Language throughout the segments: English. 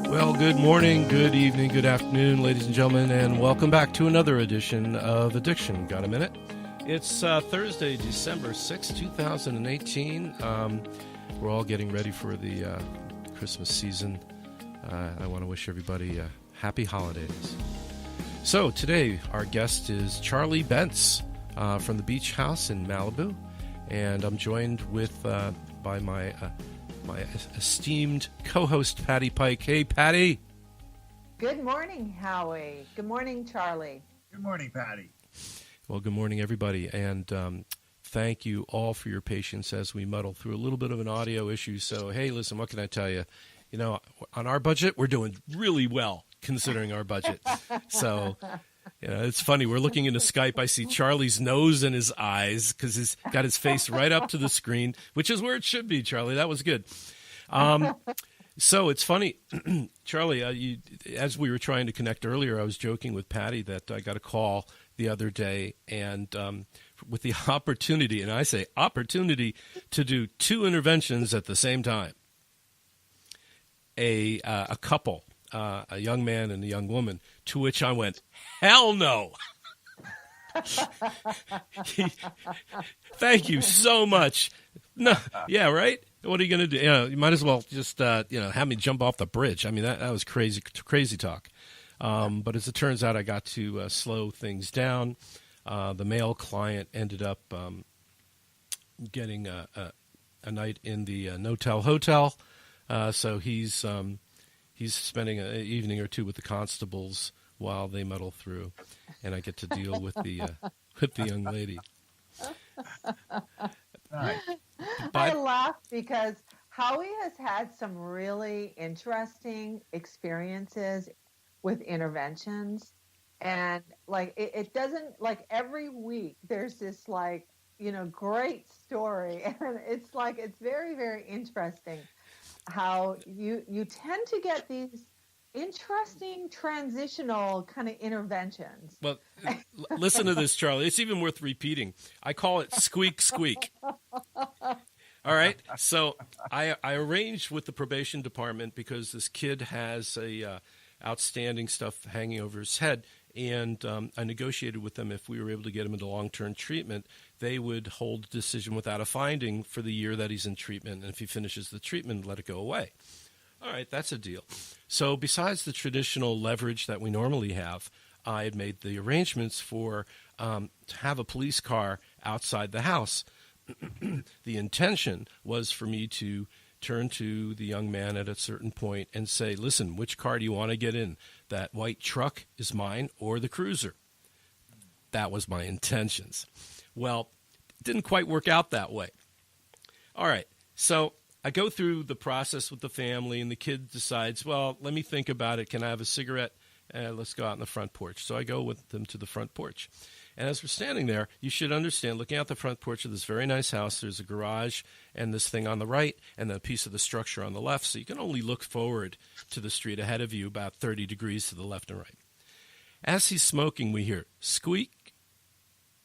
Well, good morning, good evening, good afternoon, ladies and gentlemen, and welcome back to another edition of Addiction. Got a minute? It's Thursday, December 6, 2018. We're all getting ready for the Christmas season. I want to wish everybody happy holidays. So today, our guest is Charlie Bentz from the Beach House in Malibu, and I'm joined with by my esteemed co-host, Patti Pike. Hey, Patti. Good morning, Howie. Good morning, Charlie. Good morning, Patti. Well, good morning, everybody, and thank you all for your patience as we muddle through a little bit of an audio issue. So, hey, listen, what can I tell you? You know, on our budget, we're doing really well, considering our budget. So, you know, it's funny. We're looking into Skype. I see Charlie's nose and his eyes because he's got his face right up to the screen, which is where it should be, Charlie. That was good. So it's funny, Charlie, as we were trying to connect earlier, I was joking with Patti that I got a call the other day and with the opportunity, and I say opportunity, to do two interventions at the same time. A couple, a young man and a young woman, to which I went, hell no. Thank you so much. No, yeah, right? What are you going to do? You know, you might as well just, have me jump off the bridge. I mean, that was crazy talk. But as it turns out, I got to slow things down. The male client ended up getting a night in the no-tell hotel. So he's spending an evening or two with the constables while they muddle through, and I get to deal with the young lady. Right. I laugh because Howie has had some really interesting experiences with interventions, and like it doesn't, like every week there's this great story, and it's very, very interesting how you tend to get these interesting transitional kind of interventions. Well, listen to this, Charlie. It's even worth repeating. I call it squeak, squeak. All right. So I arranged with the probation department because this kid has outstanding stuff hanging over his head. And I negotiated with them if we were able to get him into long-term treatment, they would hold a decision without a finding for the year that he's in treatment. And if he finishes the treatment, let it go away. All right, that's a deal. So besides the traditional leverage that we normally have, I had made the arrangements for to have a police car outside the house. The intention was for me to turn to the young man at a certain point and say, listen, which car do you want to get in? That white truck is mine or the cruiser? That was my intentions. Well, it didn't quite work out that way. All right, so I go through the process with the family, and the kid decides, well, let me think about it. Can I have a cigarette? Let's go out on the front porch. So I go with them to the front porch. And as we're standing there, you should understand, looking out the front porch of this very nice house, there's a garage and this thing on the right and then a piece of the structure on the left. So you can only look forward to the street ahead of you about 30 degrees to the left and right. As he's smoking, we hear squeak,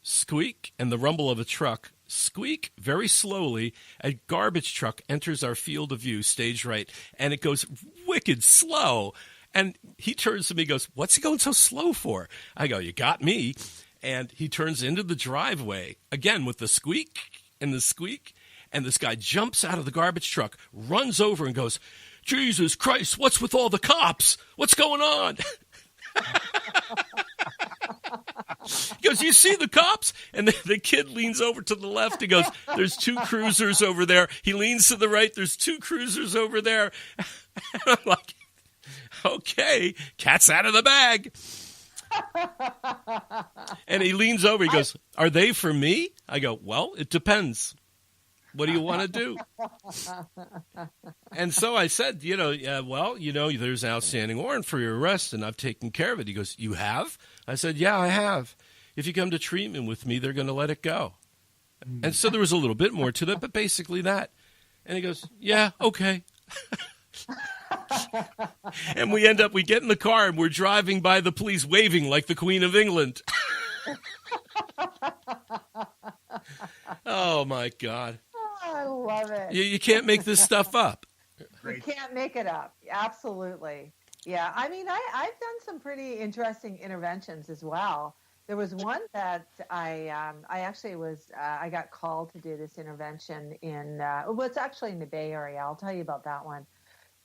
squeak, and the rumble of a truck. Squeak, very slowly, a garbage truck enters our field of view, stage right, and it goes wicked slow. And he turns to me and goes, what's he going so slow for? I go, you got me. And he turns into the driveway, again with the squeak and the squeak, and this guy jumps out of the garbage truck, runs over and goes, Jesus Christ, what's with all the cops? What's going on? He goes, you see the cops? And the kid leans over to the left. He goes, there's two cruisers over there. He leans to the right. There's two cruisers over there. And I'm like, okay, cat's out of the bag. And he leans over. He goes, are they for me? I go, well, it depends. What do you want to do? And so I said, there's an outstanding warrant for your arrest, and I've taken care of it. He goes, you have? I said, yeah, I have. If you come to treatment with me, they're going to let it go. And so there was a little bit more to that, but basically that. And he goes, yeah, okay. And we get in the car, and we're driving by the police waving like the Queen of England. Oh, my God. I love it. You can't make this stuff up. You can't make it up. Absolutely. Yeah. I mean, I've done some pretty interesting interventions as well. There was one that I actually was, I got called to do this intervention in, well, it's actually in the Bay Area. I'll tell you about that one.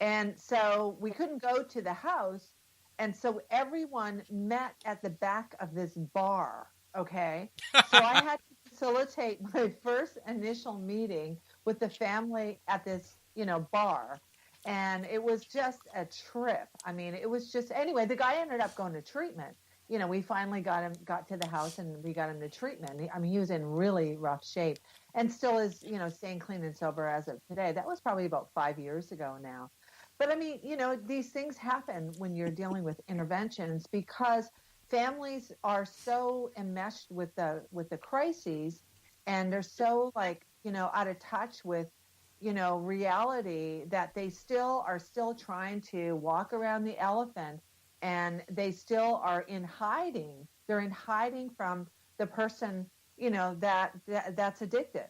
And so we couldn't go to the house. And so everyone met at the back of this bar. Okay. So I had to facilitate my first initial meeting with the family at this, bar. And it was just a trip. I mean, it was just, anyway, the guy ended up going to treatment. We finally got to the house and we got him to treatment. I mean, he was in really rough shape and still is, staying clean and sober as of today. That was probably about 5 years ago now. But I mean, these things happen when you're dealing with interventions because families are so enmeshed with the crises, and they're so out of touch with reality that they are still trying to walk around the elephant, and they still are in hiding. They're in hiding from the person that's addicted.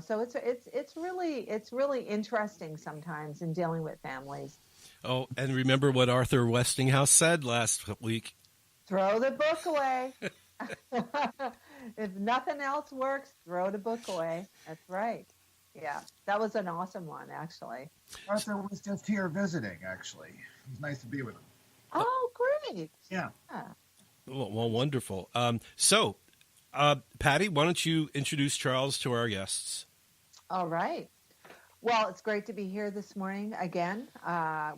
So it's really interesting sometimes in dealing with families. Oh, and remember what Arthur Westinghouse said last week? Throw the book away. If nothing else works, throw the book away. That's right. Yeah, that was an awesome one, actually. Arthur was just here visiting, actually. It was nice to be with him. Oh, great. Yeah. Well, wonderful. So, Patti, why don't you introduce Charles to our guests? All right. Well, it's great to be here this morning again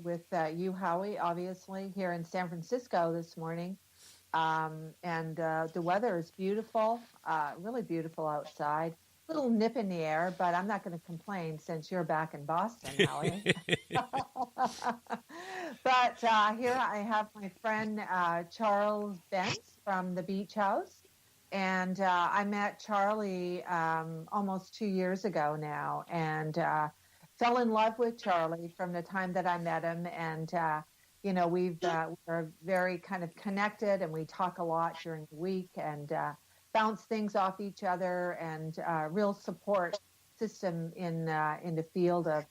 with you, Howie, obviously, here in San Francisco this morning. And the weather is beautiful, really beautiful outside. Little nip in the air, but I'm not going to complain since you're back in Boston, Howie. But here I have my friend Charles Bentz from the Beach House. And I met Charlie almost 2 years ago now, and fell in love with Charlie from the time that I met him. And, we're very kind of connected, and we talk a lot during the week and bounce things off each other, and real support system in the field of,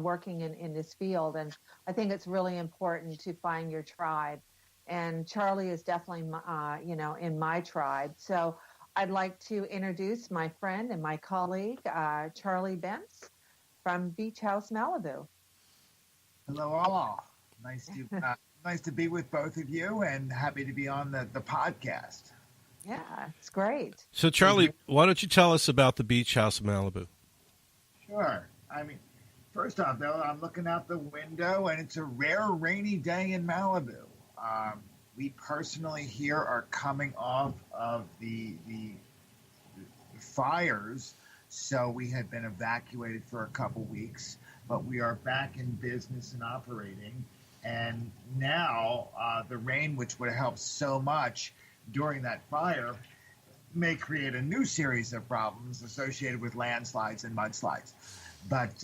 working in this field. And I think it's really important to find your tribe. And Charlie is definitely, in my tribe. So I'd like to introduce my friend and my colleague, Charlie Bentz from Beach House, Malibu. Hello, all. Nice to be with both of you, and happy to be on the podcast. Yeah, it's great. So, Charlie, why don't you tell us about the Beach House in Malibu? Sure. I mean, first off, though, I'm looking out the window, and it's a rare rainy day in Malibu. We personally here are coming off of the fires, so we had been evacuated for a couple weeks, but we are back in business and operating. And now the rain, which would have helped so much during that fire, may create a new series of problems associated with landslides and mudslides. But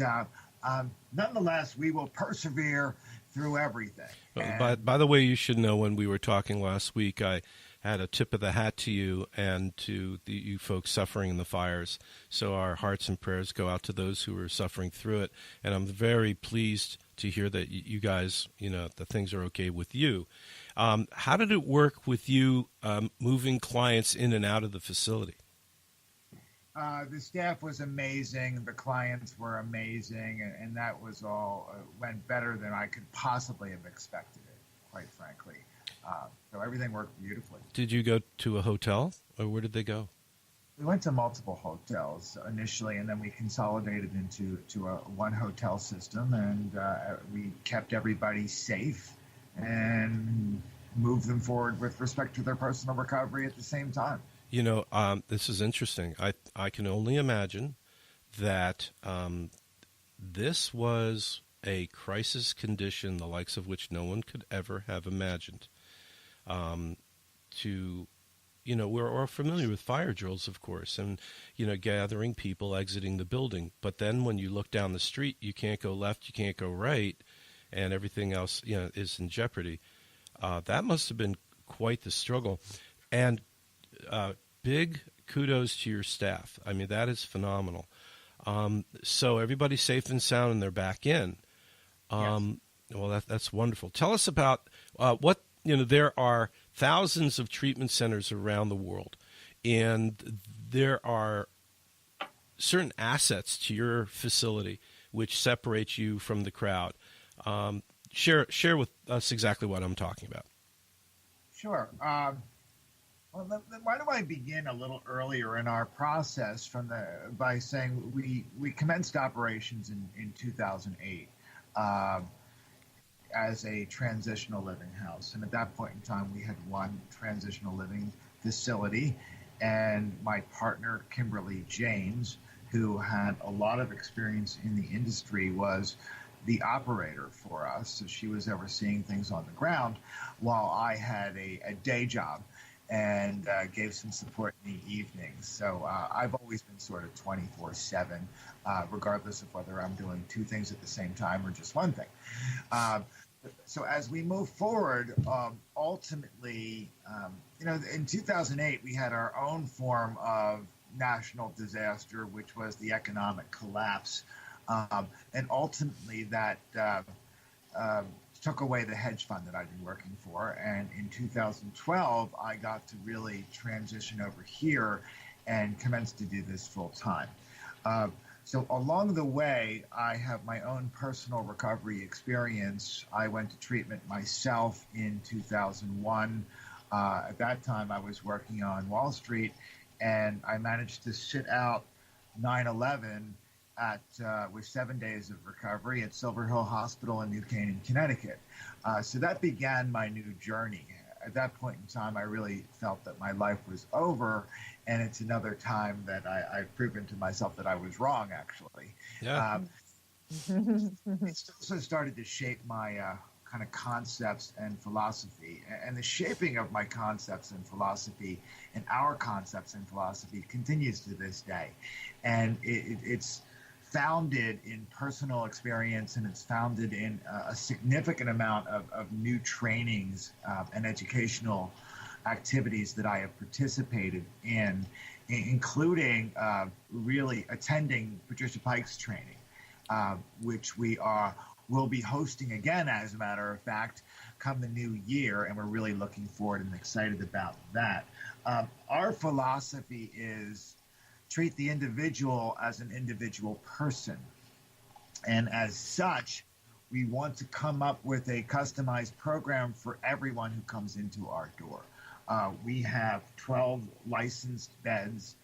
nonetheless, we will persevere through everything. By the way, you should know, when we were talking last week, I had a tip of the hat to you and to you folks suffering in the fires. So our hearts and prayers go out to those who are suffering through it. And I'm very pleased to hear that you guys, that things are okay with you. How did it work with you moving clients in and out of the facility? The staff was amazing. The clients were amazing. And that was all went better than I could possibly have expected it, quite frankly. So everything worked beautifully. Did you go to a hotel, or where did they go? We went to multiple hotels initially, and then we consolidated into one hotel system, and we kept everybody safe and moved them forward with respect to their personal recovery at the same time. This is interesting. I can only imagine that this was a crisis condition, the likes of which no one could ever have imagined. We're familiar with fire drills, of course, and, gathering people, exiting the building. But then when you look down the street, you can't go left, you can't go right, and everything else, is in jeopardy. That must have been quite the struggle. And big kudos to your staff. I mean, that is phenomenal. So everybody's safe and sound, and they're back in. Well, that's wonderful. Tell us about what, there are thousands of treatment centers around the world, and there are certain assets to your facility which separates you from the crowd. Share with us exactly what I'm talking about. Sure. Why don't I begin a little earlier in our process by saying we commenced operations in 2008 as a transitional living house. And at that point in time, we had one transitional living facility. And my partner, Kimberly James, who had a lot of experience in the industry, was the operator for us. So she was overseeing things on the ground while I had a day job and gave some support in the evenings. So I've always been sort of 24/7, regardless of whether I'm doing two things at the same time or just one thing. So as we move forward, ultimately, in 2008, we had our own form of national disaster, which was the economic collapse. And ultimately that took away the hedge fund that I'd been working for. And in 2012, I got to really transition over here and commence to do this full time. So along the way, I have my own personal recovery experience. I went to treatment myself in 2001. At that time, I was working on Wall Street, and I managed to sit out 9/11 with 7 days of recovery at Silver Hill Hospital in New Canaan, Connecticut. So that began my new journey. At that point in time, I really felt that my life was over, and it's another time that I've proven to myself that I was wrong, actually. Yeah. It's also started to shape my kind of concepts and philosophy. And the shaping of my concepts and philosophy and our concepts and philosophy continues to this day. And it's founded in personal experience, and it's founded in a significant amount of new trainings and educational activities that I have participated in, including really attending Patricia Pike's training, which we'll be hosting again, as a matter of fact, come the new year, and we're really looking forward and excited about that. Our philosophy is treat the individual as an individual person. And as such, we want to come up with a customized program for everyone who comes into our door. We have 12 licensed beds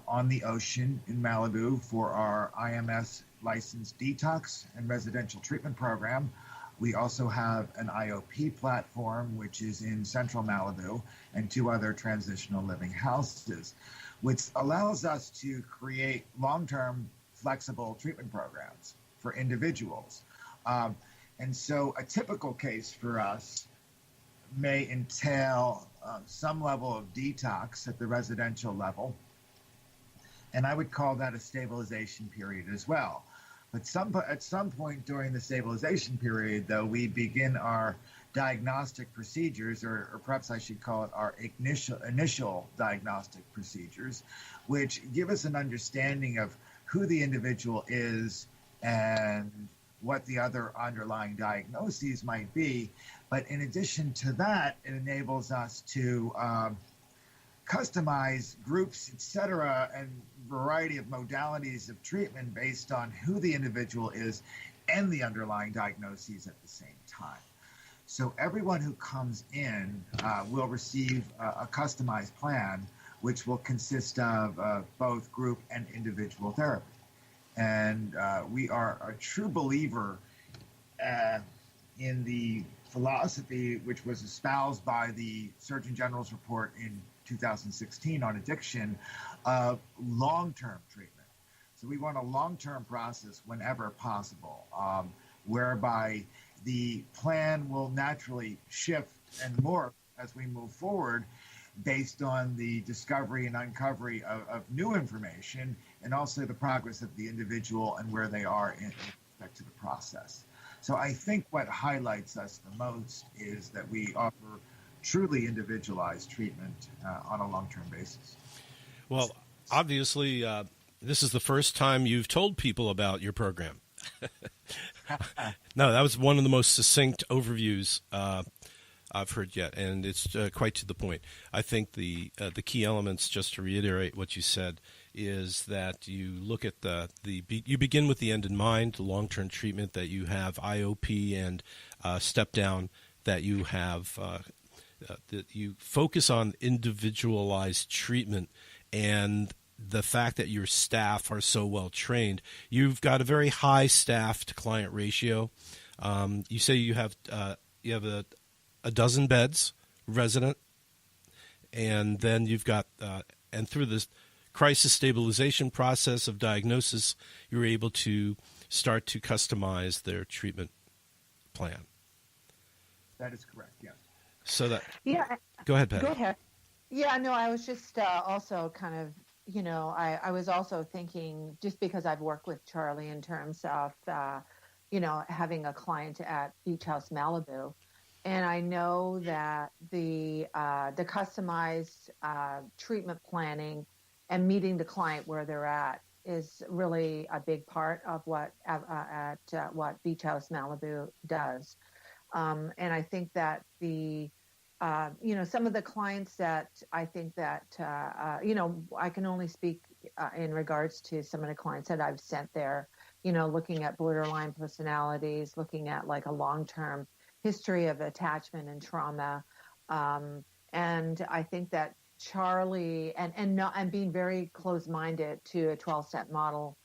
on the ocean in Malibu for our IMS licensed detox and residential treatment program. We also have an IOP platform, which is in central Malibu, and 2 other transitional living houses, which allows us to create long-term flexible treatment programs for individuals. And so a typical case for us may entail some level of detox at the residential level, and I would call that a stabilization period as well. But at some point during the stabilization period, though, we begin our diagnostic procedures, or perhaps I should call it our initial diagnostic procedures, which give us an understanding of who the individual is and what the other underlying diagnoses might be. But in addition to that, it enables us to customize groups, etc., and variety of modalities of treatment based on who the individual is and the underlying diagnoses at the same time. So everyone who comes in will receive a customized plan, which will consist of both group and individual therapy. And we are a true believer in the philosophy which was espoused by the Surgeon General's report in 2016 on addiction of long-term treatment. So we want a long-term process whenever possible, whereby the plan will naturally shift and morph as we move forward based on the discovery and uncovery of new information, and also the progress of the individual and where they are in respect to the process. So I think what highlights us the most is that we offer truly individualized treatment on a long-term basis. Well, obviously, this is the first time you've told people about your program. No, that was one of the most succinct overviews I've heard yet, and it's quite to the point. I think the key elements, just to reiterate what you said, is that you look at you begin with the end in mind, the long-term treatment, that you have IOP and step down, that you have that you focus on individualized treatment, and the fact that your staff are so well trained. You've got a very high staff to client ratio. You say you have a dozen beds resident, and then you've got and through this crisis stabilization process of diagnosis, you're able to start to customize their treatment plan. That is correct. Yes. So that Yeah. Go ahead, Patty. Go ahead. Yeah, no, I was just also kind of, I was also thinking, just because I've worked with Charlie in terms of, having a client at Beach House Malibu, and I know that the customized treatment planning and meeting the client where they're at is really a big part of what Beach House Malibu does. And I think that some of the clients that I think that, I can only speak in regards to some of the clients that I've sent there, looking at borderline personalities, looking at like a long-term history of attachment and trauma. And I think that Charlie and being very close-minded to a 12-step model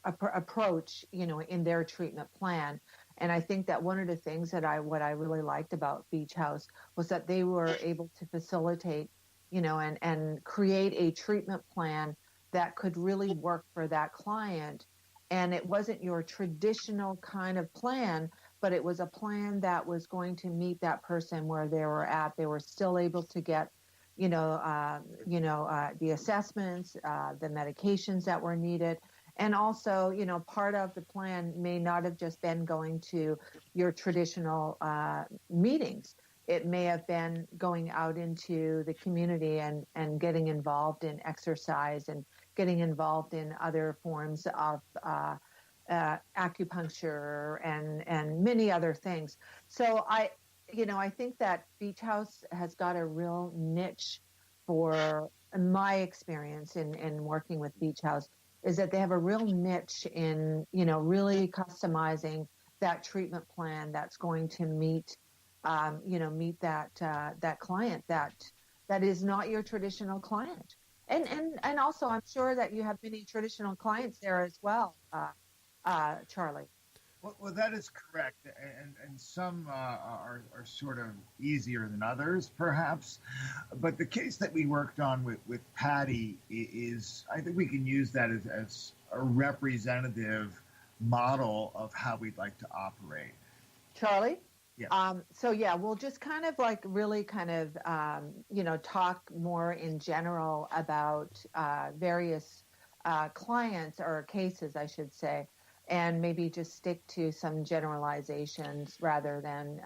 approach, in their treatment plan. And I think that one of the things that what I really liked about Beach House was that they were able to facilitate, and create a treatment plan that could really work for that client. And it wasn't your traditional kind of plan, but it was a plan that was going to meet that person where they were at. They were still able to get, the assessments, the medications that were needed. And also, part of the plan may not have just been going to your traditional meetings. It may have been going out into the community and getting involved in exercise and getting involved in other forms of acupuncture and many other things. So I think that Beach House has got a real niche for, in my experience in working with Beach House, is that they have a real niche in, really customizing that treatment plan that's going to meet that client that is not your traditional client. And also, I'm sure that you have many traditional clients there as well, Charlie. Well, that is correct, and some are sort of easier than others, perhaps. But the case that we worked on with Patti is, I think we can use that as a representative model of how we'd like to operate. Charlie? Yeah. We'll just kind of like really kind of, talk more in general about various clients or cases, I should say, and maybe just stick to some generalizations rather than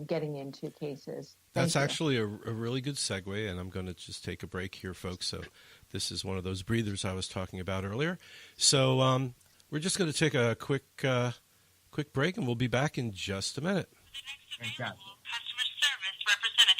getting into cases. That's actually a really good segue, and I'm going to just take a break here, folks. So this is one of those breathers I was talking about earlier. So we're just going to take a quick break, and we'll be back in just a minute. The next available customer service representative.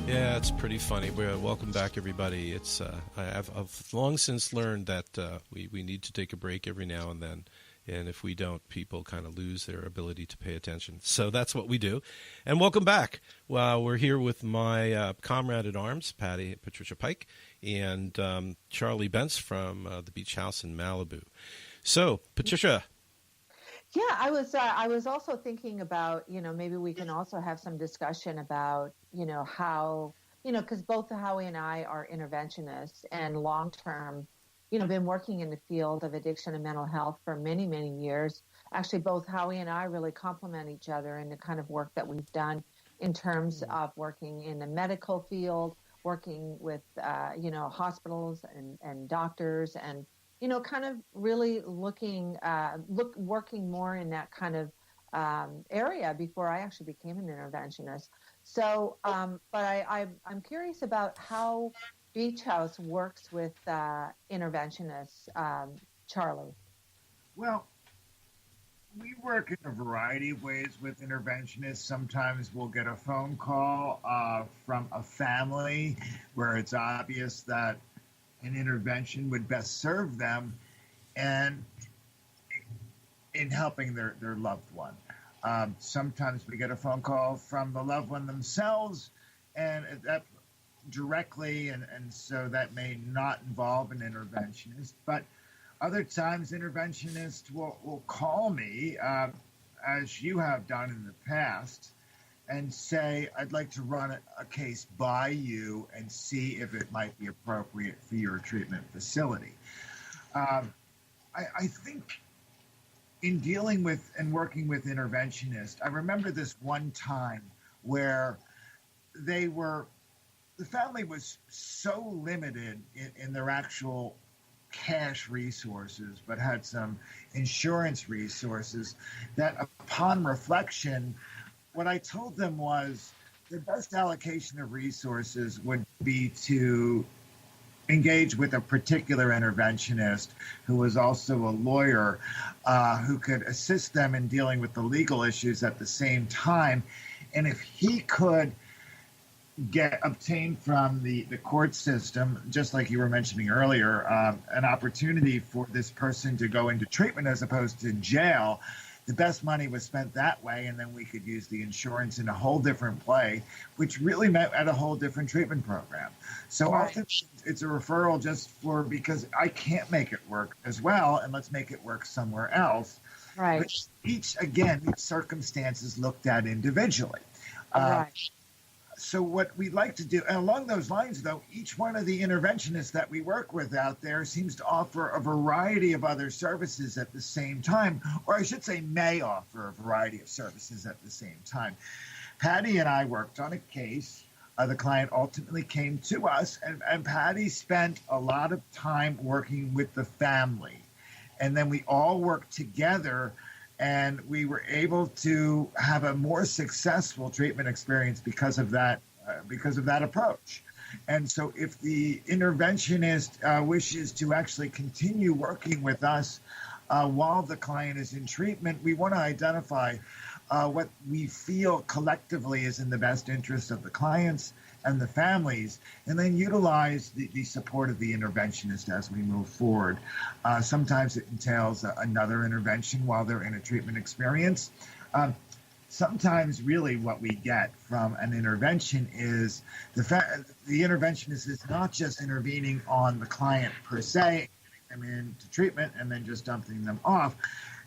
Yeah, it's pretty funny. Welcome back, everybody. It's I've long since learned that we need to take a break every now and then. And if we don't, people kind of lose their ability to pay attention. So that's what we do. And welcome back. Well, we're here with my comrade at arms, Patricia Pike, and Charlie Bentz from the Beach House in Malibu. So, Patricia. Yeah, I was also thinking about, maybe we can also have some discussion about, how, because both Howie and I are interventionists and long-term, been working in the field of addiction and mental health for many, many years. Actually, both Howie and I really complement each other in the kind of work that we've done in terms of working in the medical field, working with, hospitals and doctors and kind of really working more in that kind of area before I actually became an interventionist. So, but I'm curious about how Beach House works with interventionists, Charlie. Well, we work in a variety of ways with interventionists. Sometimes we'll get a phone call from a family where it's obvious that an intervention would best serve them and in helping their loved one. Sometimes we get a phone call from the loved one themselves, and that directly, and so that may not involve an interventionist. But other times, interventionists will call me, as you have done in the past, and say, I'd like to run a case by you and see if it might be appropriate for your treatment facility. I think in dealing with and working with interventionists, I remember this one time where the family was so limited in their actual cash resources, but had some insurance resources, that upon reflection, what I told them was the best allocation of resources would be to engage with a particular interventionist who was also a lawyer, who could assist them in dealing with the legal issues at the same time. And if he could obtain from the court system, just like you were mentioning earlier, an opportunity for this person to go into treatment as opposed to jail, the best money was spent that way, and then we could use the insurance in a whole different play, which really meant at a whole different treatment program. So Right. often it's a referral just because I can't make it work as well, and let's make it work somewhere else. Right. But each circumstance is looked at individually. Right. So what we like to do, and along those lines, though, each one of the interventionists that we work with out there seems to offer a variety of other services at the same time, or I should say may offer a variety of services at the same time. Patty and I worked on a case. The client ultimately came to us, and Patty spent a lot of time working with the family. And then we all worked together, and we were able to have a more successful treatment experience because of that approach. And so if the interventionist wishes to actually continue working with us while the client is in treatment, we want to identify what we feel collectively is in the best interest of the clients and the families, and then utilize the support of the interventionist as we move forward. Sometimes it entails another intervention while they're in a treatment experience. Sometimes really what we get from an intervention is the interventionist is not just intervening on the client per se, getting them into treatment and then just dumping them off.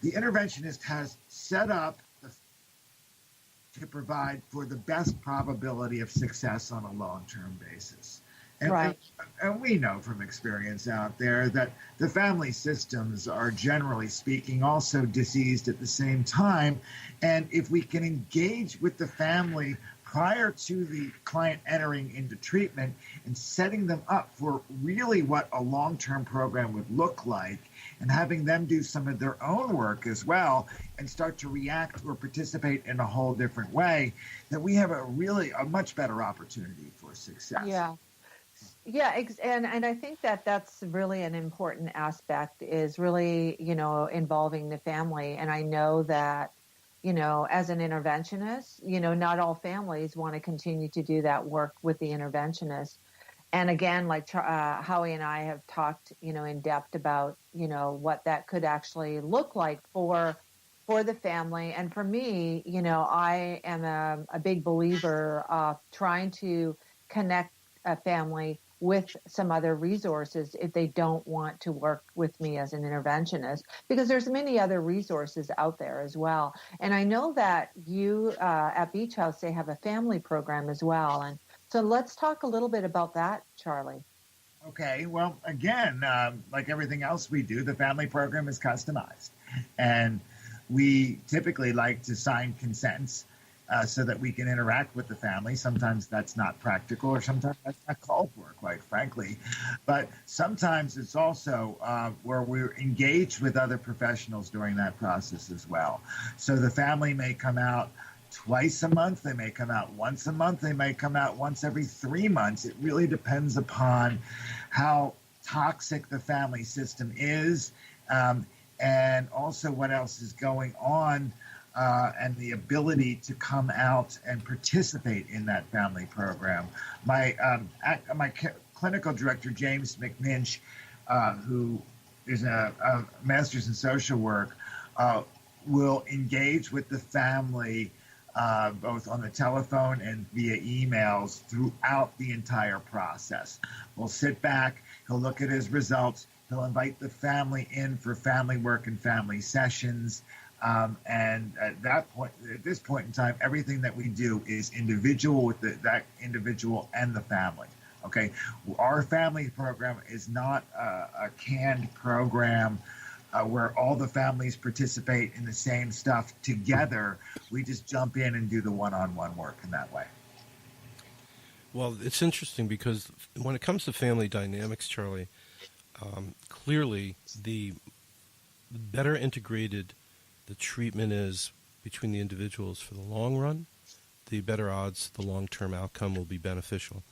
The interventionist has set up to provide for the best probability of success on a long-term basis. And, Right. and we know from experience out there that the family systems are, generally speaking, also diseased at the same time. And if we can engage with the family prior to the client entering into treatment and setting them up for really what a long-term program would look like, and having them do some of their own work as well and start to react or participate in a whole different way, that we have a much better opportunity for success. Yeah. Yeah, and I think that's really an important aspect, is really, involving the family. And I know that, as an interventionist, not all families want to continue to do that work with the interventionist. And again, like Howie and I have talked, in depth about, what that could actually look like for the family. And for me, I am a big believer of trying to connect a family with some other resources if they don't want to work with me as an interventionist, because there's many other resources out there as well. And I know that you at Beach House, they have a family program as well. And so let's talk a little bit about that, Charlie. Okay, well, again, like everything else we do, the family program is customized. And we typically like to sign consents so that we can interact with the family. Sometimes that's not practical, or sometimes that's not called for, quite frankly. But sometimes it's also where we're engaged with other professionals during that process as well. So the family may come out twice a month, they may come out once a month, they may come out once every 3 months. It really depends upon how toxic the family system is, and also what else is going on, and the ability to come out and participate in that family program. My clinical director, James McNinch, who is a master's in social work, will engage with the family both on the telephone and via emails throughout the entire process. We'll sit back, he'll look at his results, he'll invite the family in for family work and family sessions. And at this point in time, everything that we do is individual with that individual and the family. Okay, our family program is not a canned program where all the families participate in the same stuff together. We just jump in and do the one-on-one work in that way. Well, it's interesting because when it comes to family dynamics, Charlie, clearly the better integrated the treatment is between the individuals for the long run, the better odds the long-term outcome will be beneficial.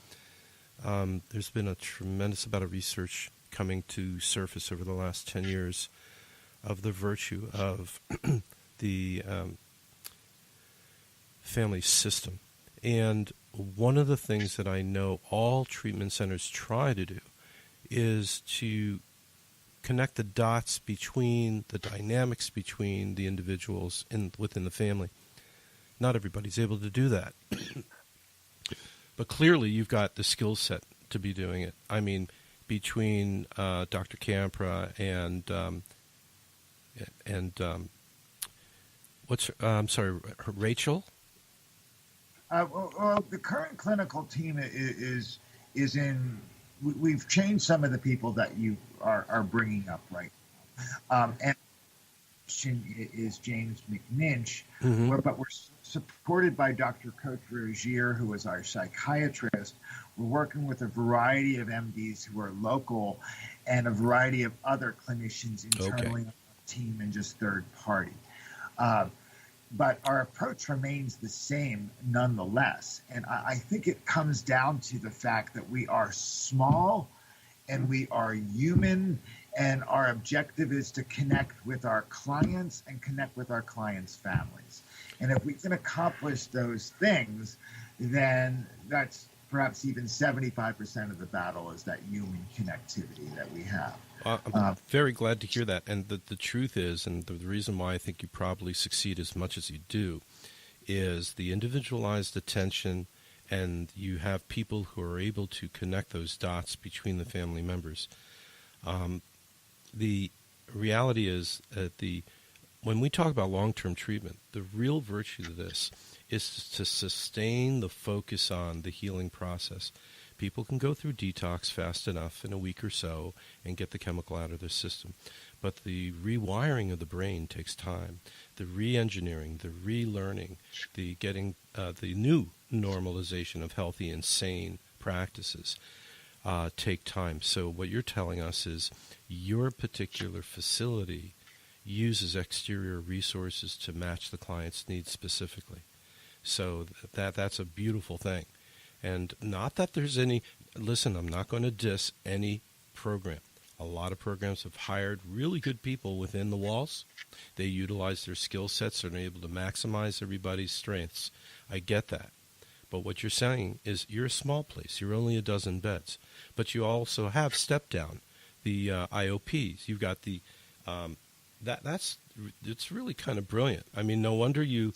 There's been a tremendous amount of research coming to surface over the last 10 years of the virtue of the family system. And one of the things that I know all treatment centers try to do is to connect the dots between the dynamics between the individuals within the family. Not everybody's able to do that. But clearly you've got the skill set to be doing it. I mean, between Dr. Campra and Rachel? Well, the current clinical team is in. We've changed some of the people that you are bringing up right now. And is James McNinch, but we're supported by Dr. Coach Rogier, who is our psychiatrist. We're working with a variety of MDs who are local and a variety of other clinicians internally on the team and just third party. But our approach remains the same nonetheless. And I think it comes down to the fact that we are small and we are human, and our objective is to connect with our clients and connect with our clients' families. And if we can accomplish those things, then that's perhaps even 75% of the battle, is that human connectivity that we have. I'm very glad to hear that. And the truth is, and the reason why I think you probably succeed as much as you do, is the individualized attention, and you have people who are able to connect those dots between the family members. The reality is that when we talk about long-term treatment, the real virtue of this is to sustain the focus on the healing process. People can go through detox fast enough in a week or so and get the chemical out of their system. But the rewiring of the brain takes time. The re-engineering, the relearning, the getting the new normalization of healthy and sane practices take time. So what you're telling us is your particular facility uses exterior resources to match the client's needs specifically. So that's a beautiful thing. And not that there's any, listen, I'm not going to diss any program. A lot of programs have hired really good people within the walls. They utilize their skill sets and are able to maximize everybody's strengths. I get that. But what you're saying is you're a small place. You're only a dozen beds. But you also have step down, the IOPs. You've got the, it's really kind of brilliant. I mean, no wonder you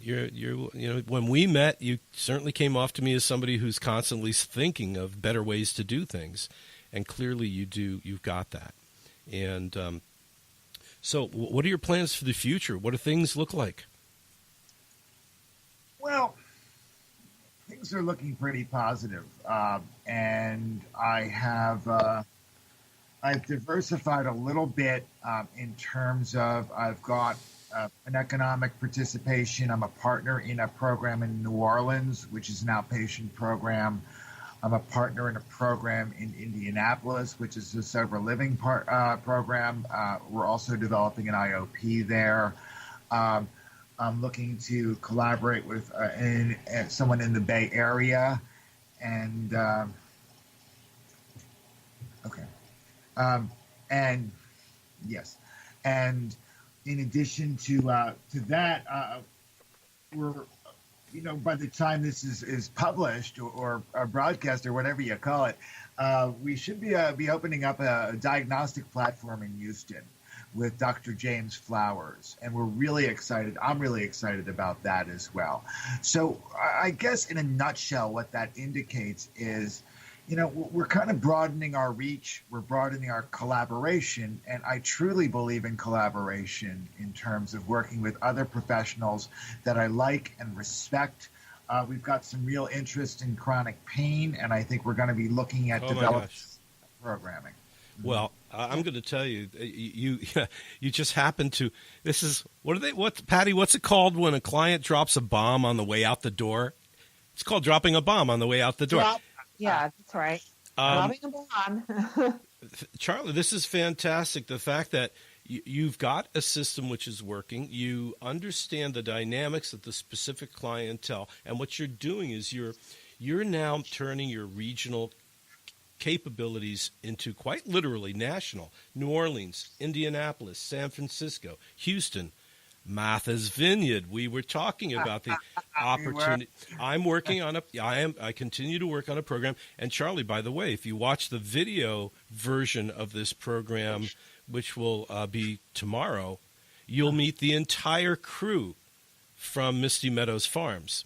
know, when we met, you certainly came off to me as somebody who's constantly thinking of better ways to do things. And clearly you've got that. And so what are your plans for the future? What do things look like? Well, things are looking pretty positive. And I have, I've diversified a little bit in terms of I've got an economic participation. I'm a partner in a program in New Orleans, which is an outpatient program. I'm a partner in a program in Indianapolis, which is a sober living program. We're also developing an IOP there. I'm looking to collaborate with someone in the Bay Area, and and yes, and in addition to that, we're, by the time this is published or broadcast or whatever you call it, we should be opening up a diagnostic platform in Houston with Dr. James Flowers, and we're really excited. I'm really excited about that as well. So I guess in a nutshell, what that indicates is, we're kind of broadening our reach, we're broadening our collaboration, and I truly believe in collaboration in terms of working with other professionals that I like and respect. We've got some real interest in chronic pain, and I think we're going to be looking at developing programming. Well, I'm going to tell you, you just happen to. This is Patty? What's it called when a client drops a bomb on the way out the door? It's called dropping a bomb on the way out the door. Yeah, that's right. Dropping a bomb. Charlie, this is fantastic. The fact that you've got a system which is working, you understand the dynamics of the specific clientele, and what you're doing is you're now turning your regional capabilities into quite literally national. New Orleans, Indianapolis, San Francisco, Houston, Martha's Vineyard. We were talking about the opportunity. I'm working on I continue to work on a program. And Charlie, by the way, if you watch the video version of this program, which will be tomorrow, you'll meet the entire crew from Misty Meadows Farms.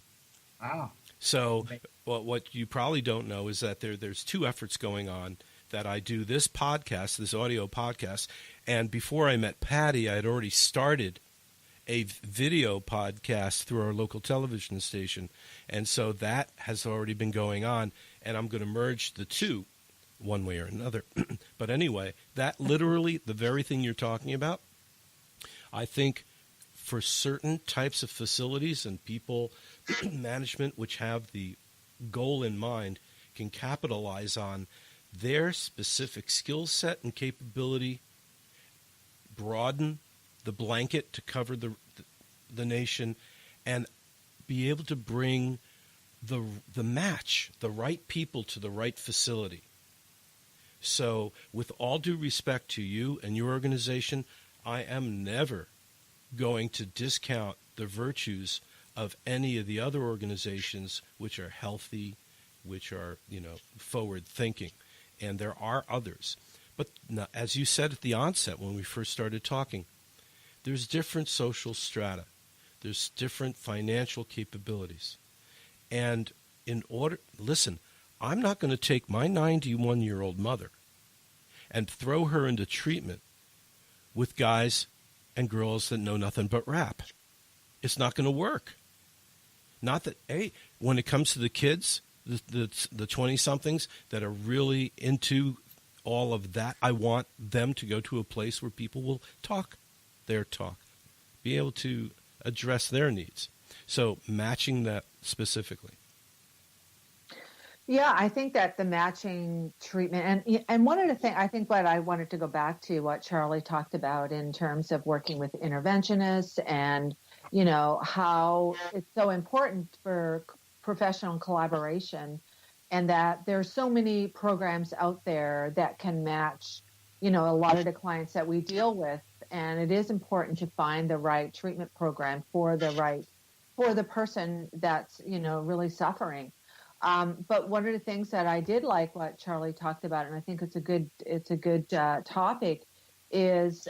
Wow. So what you probably don't know is that there's two efforts going on, that I do this podcast, this audio podcast. And before I met Patty, I had already started a video podcast through our local television station. And so that has already been going on, and I'm going to merge the two one way or another. But anyway, that literally, the very thing you're talking about, I think for certain types of facilities and people management which have the goal in mind can capitalize on their specific skill set and capability, broaden the blanket to cover the nation, and be able to bring the right people to the right facility. So with all due respect to you and your organization, I am never going to discount the virtues of any of the other organizations which are healthy, which are, forward thinking. And there are others. But now, as you said at the onset when we first started talking, there's different social strata. There's different financial capabilities. And listen, I'm not going to take my 91-year-old mother and throw her into treatment with guys and girls that know nothing but rap. It's not going to work. Not that, when it comes to the kids, the 20-somethings that are really into all of that, I want them to go to a place where people will talk their talk, be able to address their needs. So matching that specifically. Yeah, I think that the matching treatment, and one of the things, I think what I wanted to go back to what Charlie talked about in terms of working with interventionists and, how it's so important for professional collaboration, and that there's so many programs out there that can match, a lot of the clients that we deal with. And it is important to find the right treatment program for the person that's, really suffering. But one of the things that I did like what Charlie talked about, and I think it's a good topic, is,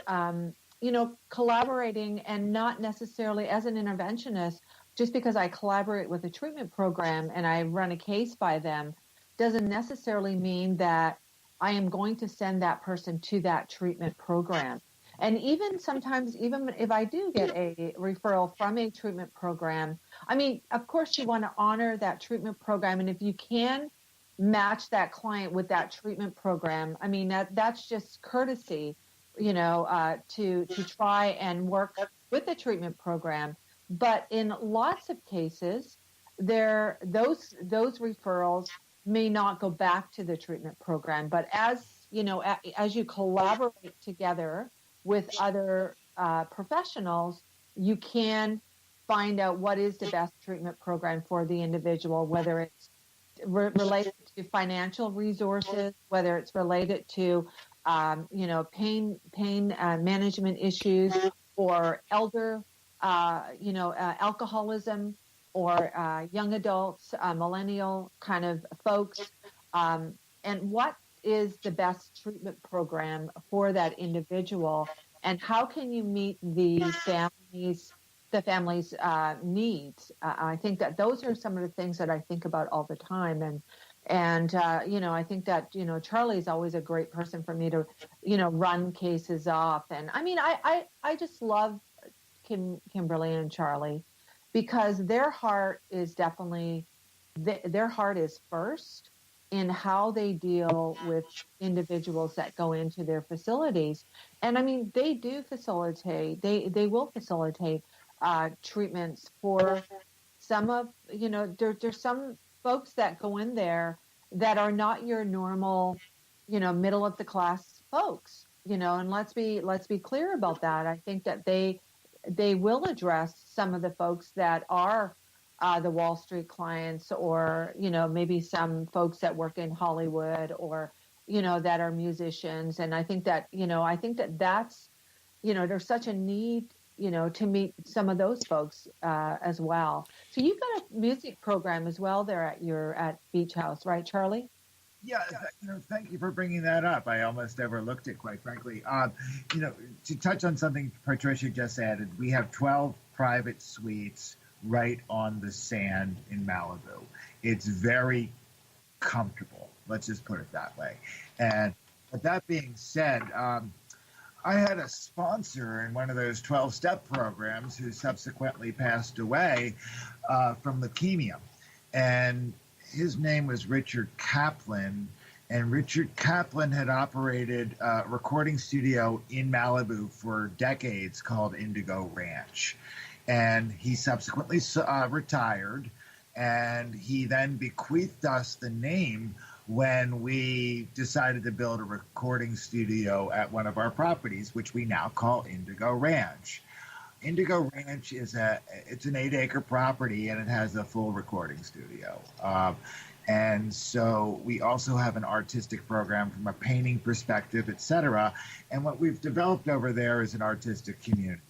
collaborating, and not necessarily as an interventionist, just because I collaborate with a treatment program and I run a case by them, doesn't necessarily mean that I am going to send that person to that treatment program. And even sometimes, even if I do get a referral from a treatment program, I mean, of course you want to honor that treatment program. And if you can match that client with that treatment program, I mean, that's just courtesy, to try and work with the treatment program. But in lots of cases, those referrals may not go back to the treatment program. But as you know, as you collaborate together with other professionals, you can find out what is the best treatment program for the individual, whether it's related to financial resources, whether it's related to pain management issues, or elder alcoholism, or young adults, millennial kind of folks, and what is the best treatment program for that individual, and how can you meet the family's needs. I think that those are some of the things that I think about all the time, and I think that Charlie is always a great person for me to run cases off. And I mean, I just love Kimberly and Charlie, because their heart is definitely their heart is first in how they deal with individuals that go into their facilities. And I mean, they do facilitate, they will facilitate treatments for some of, there's some folks that go in there that are not your normal, middle of the class folks, and let's be clear about that. I think that they will address some of the folks that are the Wall Street clients, or, maybe some folks that work in Hollywood, or, that are musicians. And I think that, that's, there's such a need, to meet some of those folks as well. So you've got a music program as well there at Beach House, right, Charlie? Yeah, thank you for bringing that up. I almost overlooked it, quite frankly. To touch on something Patricia just added, we have 12 private suites right on the sand in Malibu. It's very comfortable. Let's just put it that way. And with that being said, I had a sponsor in one of those 12-step programs who subsequently passed away from leukemia. And his name was Richard Kaplan. And Richard Kaplan had operated a recording studio in Malibu for decades called Indigo Ranch. And he subsequently retired. And he then bequeathed us the name when we decided to build a recording studio at one of our properties, which we now call Indigo Ranch. Indigo Ranch it's an 8-acre property, and it has a full recording studio. And so we also have an artistic program from a painting perspective, et cetera. And what we've developed over there is an artistic community.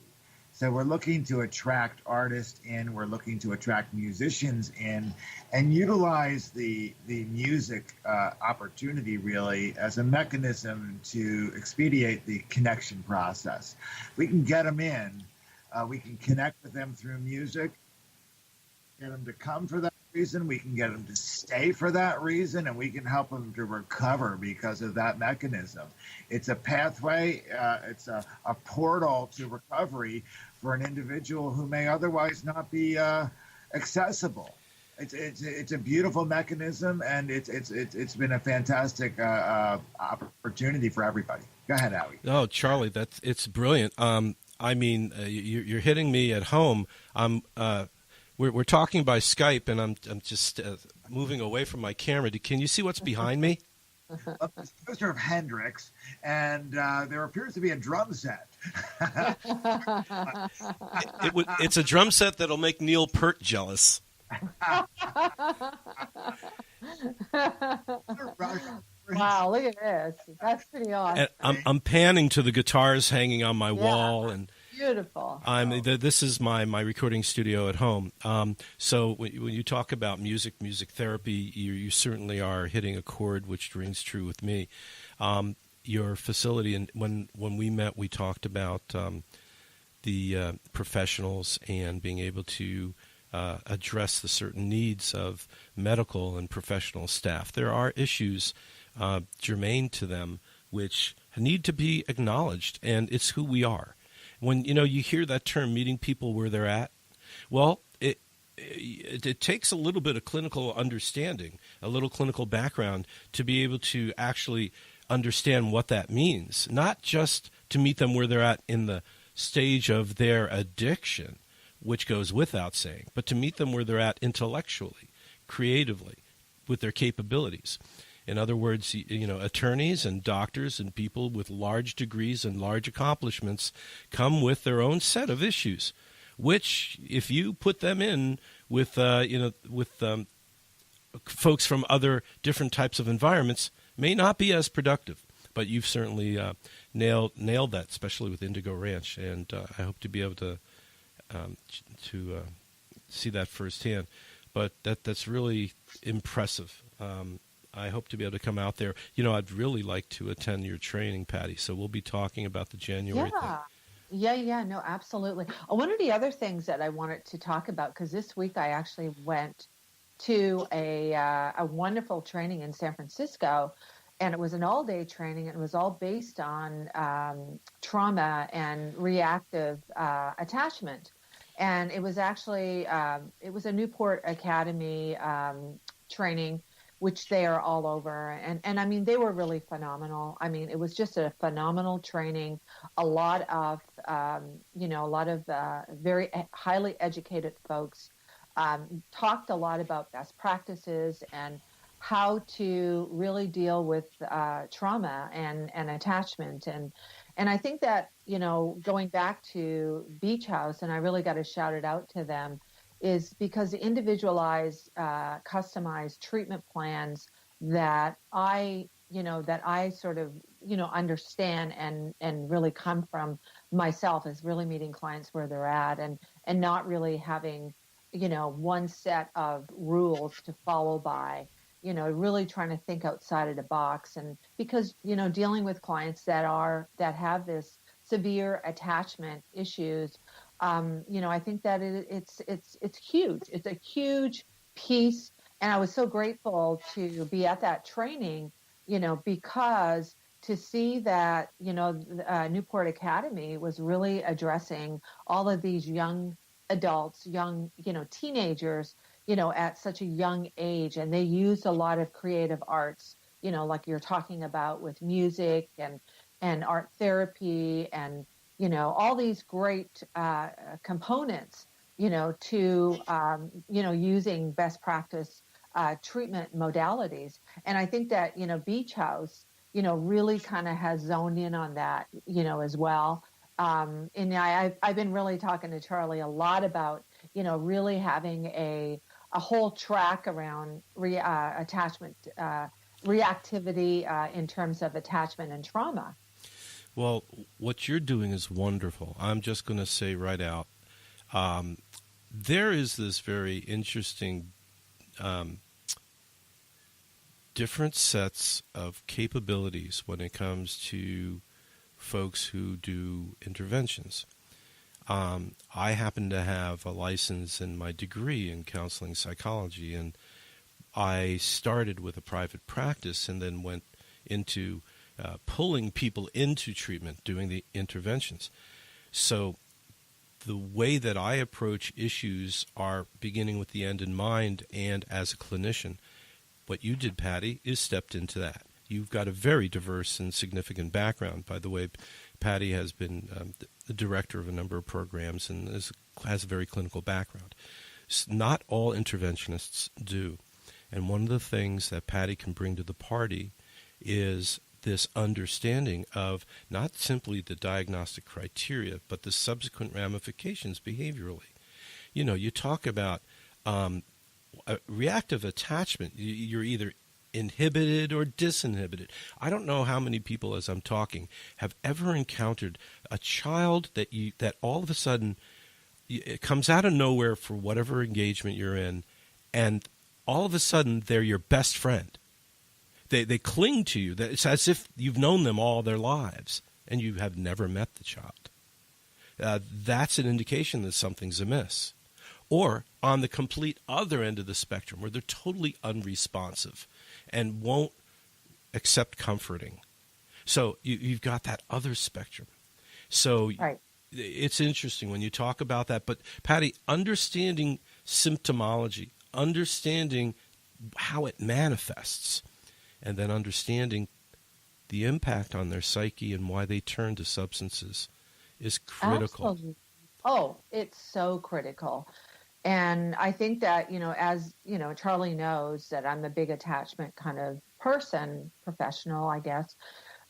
So we're looking to attract artists in, we're looking to attract musicians in, and utilize the music opportunity really as a mechanism to expedite the connection process. We can get them in, we can connect with them through music, get them to come for that reason, we can get them to stay for that reason, and we can help them to recover because of that mechanism. It's a pathway, it's a portal to recovery for an individual who may otherwise not be accessible. It's a beautiful mechanism, and it's been a fantastic opportunity for everybody. Go ahead, Howie. Oh, Charlie, it's brilliant. I mean, you're hitting me at home. We're talking by Skype, and I'm just moving away from my camera. Can you see what's behind me? It's a poster of Hendrix, and there appears to be a drum set. It's a drum set that'll make Neil Peart jealous. Wow, look at this. That's pretty awesome. And I'm panning to the guitars hanging on my wall, and beautiful. This is my recording studio at home. So when you talk about music therapy, you certainly are hitting a chord, which rings true with me. Your facility, and when we met, we talked about the professionals and being able to address the certain needs of medical and professional staff. There are issues germane to them which need to be acknowledged, and it's who we are. When you hear that term, meeting people where they're at, well, it takes a little bit of clinical understanding, a little clinical background to be able to actually understand what that means. Not just to meet them where they're at in the stage of their addiction, which goes without saying, but to meet them where they're at intellectually, creatively, with their capabilities. In other words, attorneys and doctors and people with large degrees and large accomplishments come with their own set of issues, which, if you put them in with folks from other different types of environments, may not be as productive. But you've certainly nailed that, especially with Indigo Ranch, and I hope to be able to see that firsthand. But that's really impressive. I hope to be able to come out there. I'd really like to attend your training, Patti. So we'll be talking about the January thing. Yeah, no, absolutely. One of the other things that I wanted to talk about, because this week I actually went to a wonderful training in San Francisco, and it was an all-day training. It was all based on trauma and reactive attachment. And it was actually, it was a Newport Academy training, which they are all over. And I mean, they were really phenomenal. I mean, it was just a phenomenal training. A lot of very highly educated folks talked a lot about best practices and how to really deal with trauma and attachment. And I think that, going back to Beach House, and I really got to shout it out to them, is because the individualized, customized treatment plans that I sort of, understand and really come from myself is really meeting clients where they're at and not really having, one set of rules to follow by, really trying to think outside of the box. And because, dealing with clients that have this severe attachment issues, I think that it's huge. It's a huge piece. And I was so grateful to be at that training, because to see that, Newport Academy was really addressing all of these young adults, young, teenagers, at such a young age. And they used a lot of creative arts, like you're talking about with music and art therapy and, all these great components, to, using best practice treatment modalities. And I think that, Beach House, really kind of has zoned in on that, as well. And I've been really talking to Charlie a lot about, really having a whole track around attachment, reactivity in terms of attachment and trauma. Well, what you're doing is wonderful. I'm just going to say right out, there is this very interesting different sets of capabilities when it comes to folks who do interventions. I happen to have a license in my degree in counseling psychology, and I started with a private practice and then went into pulling people into treatment, doing the interventions. So the way that I approach issues are beginning with the end in mind, and as a clinician. What you did, Patti, is stepped into that. You've got a very diverse and significant background. By the way, Patti has been the director of a number of programs and has a very clinical background. Not all interventionists do. And one of the things that Patti can bring to the party is this understanding of not simply the diagnostic criteria, but the subsequent ramifications behaviorally. You talk about reactive attachment. You're either inhibited or disinhibited. I don't know how many people, as I'm talking, have ever encountered a child that all of a sudden it comes out of nowhere for whatever engagement you're in, and all of a sudden they're your best friend. They cling to you. It's as if you've known them all their lives and you have never met the child. That's an indication that something's amiss. Or on the complete other end of the spectrum, where they're totally unresponsive and won't accept comforting. So you've got that other spectrum. So right. It's interesting when you talk about that. But, Patti, understanding symptomology, understanding how it manifests, and then understanding the impact on their psyche and why they turn to substances is critical. Absolutely. Oh, it's so critical. And I think that, as, Charlie knows that I'm a big attachment kind of person, professional, I guess.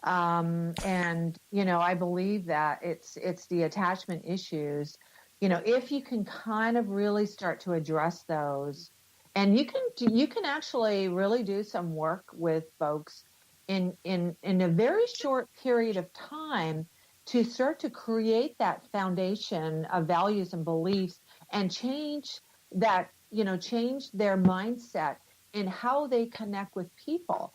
And, I believe that it's the attachment issues, if you can kind of really start to address those, and you can actually really do some work with folks in a very short period of time to start to create that foundation of values and beliefs and change that, change their mindset in how they connect with people,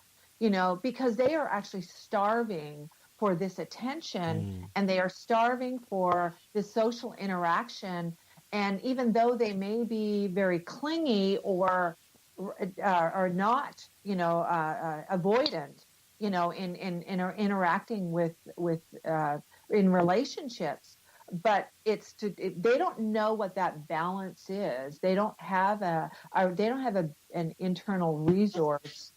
because they are actually starving for this attention and they are starving for this social interaction. And even though they may be very clingy or not, avoidant, in interacting with in relationships, but they don't know what that balance is. They don't have an internal resources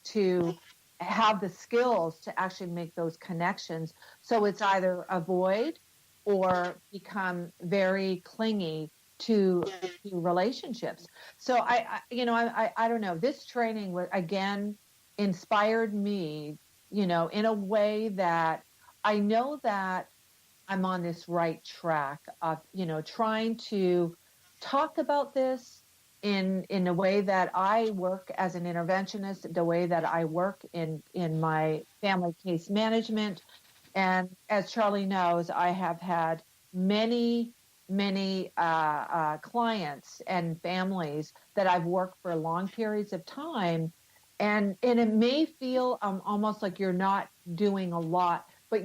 to have the skills to actually make those connections. So it's either avoid or become very clingy to relationships. So I don't know. This training was, again, inspired me, in a way that I know that I'm on this right track of, trying to talk about this in a way that I work as an interventionist, the way that I work in my family case management. And as Charlie knows, I have had many clients and families that I've worked for long periods of time. And it may feel almost like you're not doing a lot, but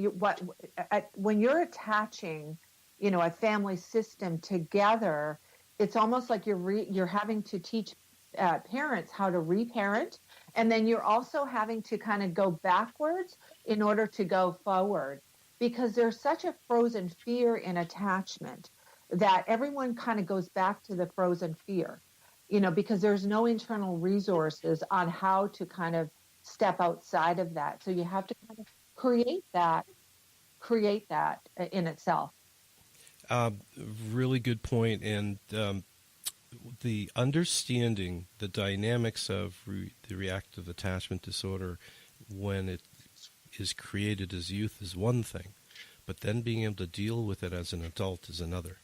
when you're attaching, a family system together, it's almost like you're having to teach parents how to reparent, and then you're also having to kind of go backwards in order to go forward, because there's such a frozen fear in attachment that everyone kind of goes back to the frozen fear, because there's no internal resources on how to kind of step outside of that. So you have to kind of create that in itself. Really good point. And the understanding the dynamics of the reactive attachment disorder when it is created as youth is one thing, but then being able to deal with it as an adult is another.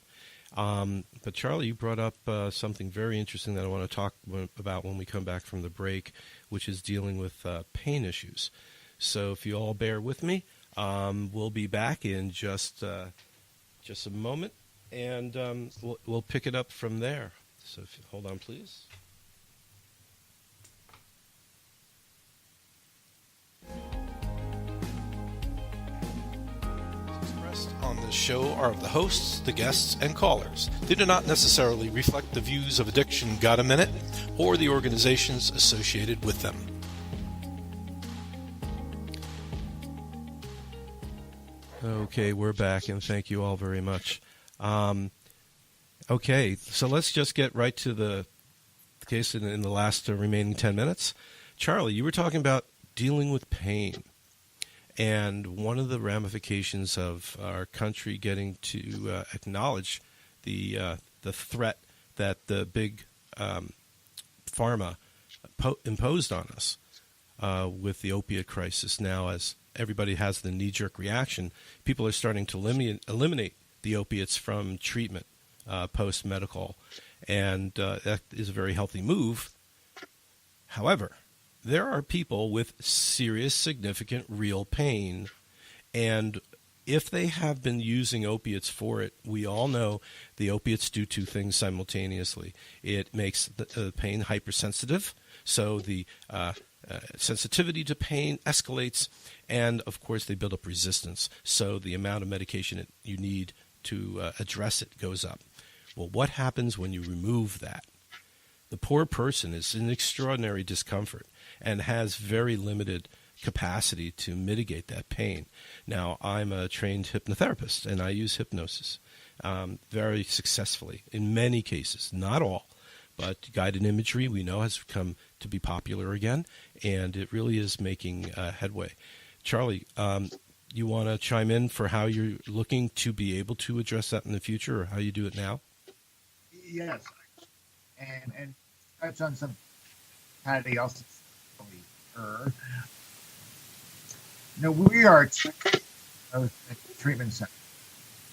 But Charlie, you brought up something very interesting that I want to talk about when we come back from the break, which is dealing with pain issues. So if you all bear with me, we'll be back in just a moment, and we'll pick it up from there. So if you hold on, please. On this show are of the hosts, the guests, and callers. They do not necessarily reflect the views of Addiction Got a Minute or the organizations associated with them. Okay, we're back, and thank you all very much. Okay, so let's just get right to the case in the last remaining 10 minutes. Charlie, you were talking about dealing with pain. And one of the ramifications of our country getting to acknowledge the threat that the big pharma imposed on us with the opiate crisis now, as everybody has the knee-jerk reaction, people are starting to eliminate the opiates from treatment post-medical, and that is a very healthy move. However, there are people with serious, significant, real pain, and if they have been using opiates for it, we all know the opiates do two things simultaneously. It makes the pain hypersensitive, so the sensitivity to pain escalates, and of course they build up resistance, so the amount of medication you need to address it goes up. Well, what happens when you remove that? The poor person is in extraordinary discomfort and has very limited capacity to mitigate that pain. Now, I'm a trained hypnotherapist, and I use hypnosis very successfully in many cases, not all, but guided imagery we know has come to be popular again, and it really is making headway. Charlie, you want to chime in for how you're looking to be able to address that in the future, or how you do it now? Yes, and touch on some Patty also. We are a treatment center,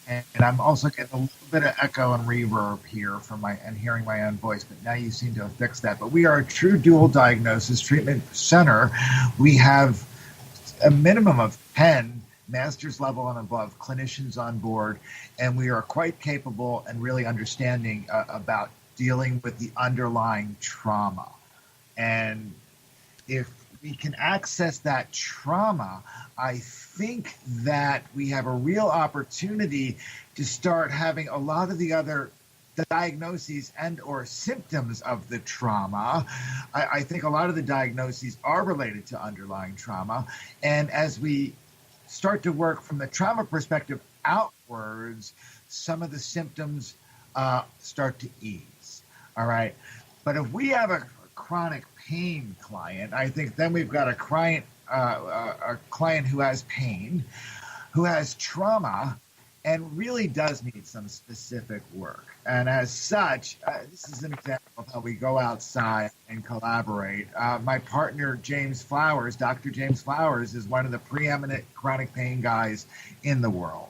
and I'm also getting a little bit of echo and reverb here from hearing my own voice. But now you seem to have fixed that. But we are a true dual diagnosis treatment center. We have a minimum of 10 master's level and above clinicians on board, and we are quite capable and really understanding about dealing with the underlying trauma. And if we can access that trauma, I think that we have a real opportunity to start having a lot of the other diagnoses and or symptoms of the trauma. I think a lot of the diagnoses are related to underlying trauma. And as we start to work from the trauma perspective outwards, some of the symptoms start to ease. All right. But if we have a chronic pain client, I think then we've got a client who has pain, who has trauma, and really does need some specific work. And as such, this is an example of how we go outside and collaborate. My partner, James Flowers, Dr. James Flowers, is one of the preeminent chronic pain guys in the world.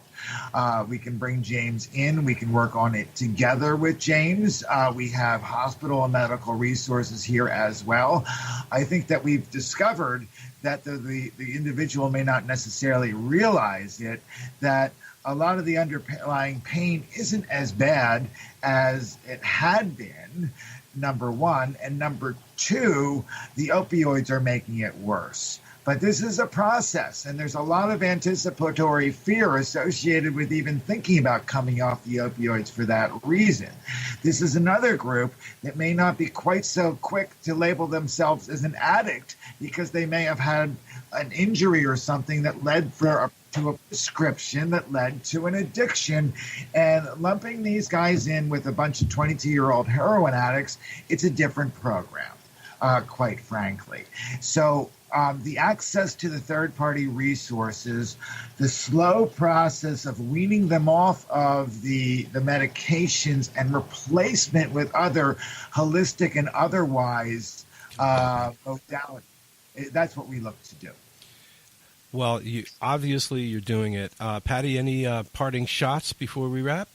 We can bring James in. We can work on it together with James. We have hospital and medical resources here as well. I think that we've discovered that the individual may not necessarily realize it, that a lot of the underlying pain isn't as bad as it had been, number one. And number two, the opioids are making it worse. But this is a process, and there's a lot of anticipatory fear associated with even thinking about coming off the opioids for that reason. This is another group that may not be quite so quick to label themselves as an addict because they may have had an injury or something that led to a prescription that led to an addiction. And lumping these guys in with a bunch of 22-year-old heroin addicts, it's a different program, quite frankly. So the access to the third-party resources, the slow process of weaning them off of the medications and replacement with other holistic and otherwise modalities, that's what we look to do. Well, obviously you're doing it. Patti, any parting shots before we wrap?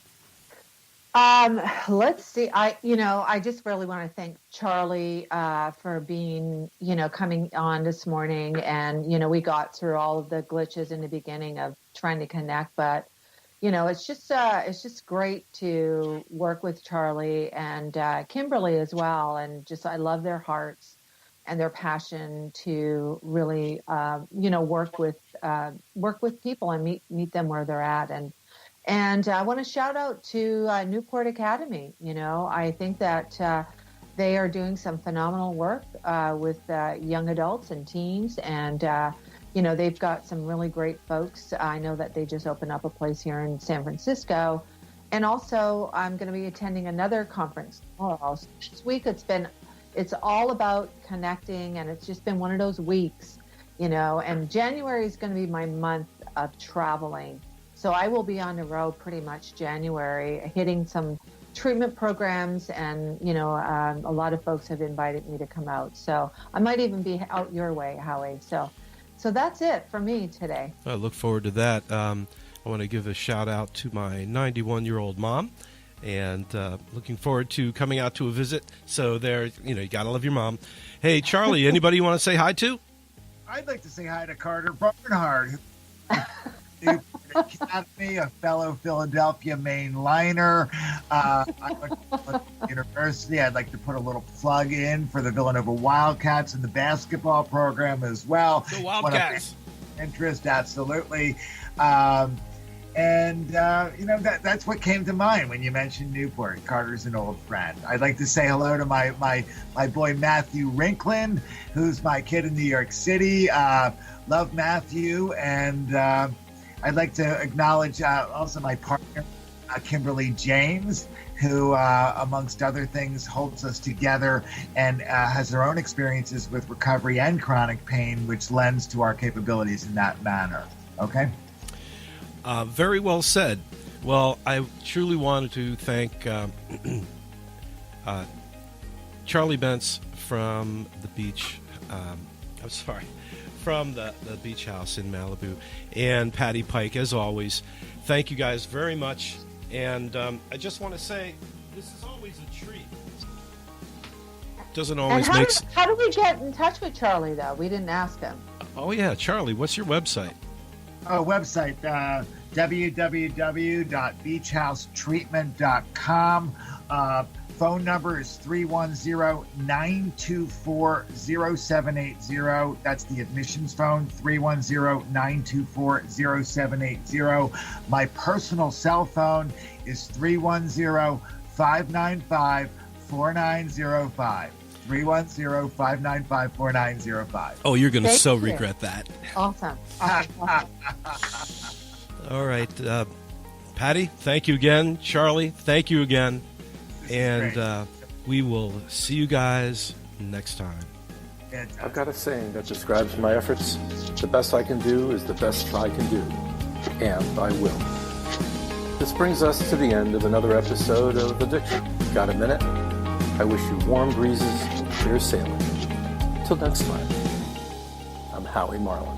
Let's see. I just really want to thank Charlie for being, coming on this morning. And, we got through all of the glitches in the beginning of trying to connect. But, it's just great to work with Charlie and Kimberly as well. And I love their hearts and their passion to really, work with people and meet them where they're at. And I want to shout out to Newport Academy. I think that they are doing some phenomenal work with young adults and teens. And, they've got some really great folks. I know that they just opened up a place here in San Francisco. And also, I'm going to be attending another conference tomorrow. This week, it's all about connecting, and it's just been one of those weeks, and January is going to be my month of traveling. So I will be on the road pretty much January, hitting some treatment programs, and, a lot of folks have invited me to come out. So I might even be out your way, Howie. So that's it for me today. I look forward to that. I want to give a shout out to my 91-year-old mom. And looking forward to coming out to a visit. So there, you got to love your mom. Hey, Charlie, anybody you want to say hi to? I'd like to say hi to Carter Barnhart, who Academy, a fellow Philadelphia mainliner. I went to university. I'd like to put a little plug in for the Villanova Wildcats and the basketball program as well. The Wildcats. Interest, absolutely. That's what came to mind when you mentioned Newport. Carter's an old friend. I'd like to say hello to my boy Matthew Rinkland, who's my kid in New York City. Love Matthew. And I'd like to acknowledge also my partner, Kimberly James, who, amongst other things, holds us together and has her own experiences with recovery and chronic pain, which lends to our capabilities in that manner. Okay? Very well said. Well, I truly wanted to thank Charlie Bentz from the beach. From the beach house in Malibu, and Patti Pike, as always. Thank you guys very much. And I just want to say, this is always a treat. Doesn't always and make how do we get in touch with Charlie, though? We didn't ask him. Oh, yeah. Charlie, what's your website? Website, www.beachhousetreatment.com. Phone number is 310-924-0780. That's the admissions phone, 310-924-0780. My personal cell phone is 310-595-4905. 310-595-4905. Oh, you're going to Thank you. regret that. Awesome. All right. Patti, thank you again. Charlie, thank you again. And we will see you guys next time. I've got a saying that describes my efforts. The best I can do is the best I can do. And I will. This brings us to the end of another episode of Addiction. Got a minute? I wish you warm breezes and clear sailing. Till next time, I'm Howie Marlin.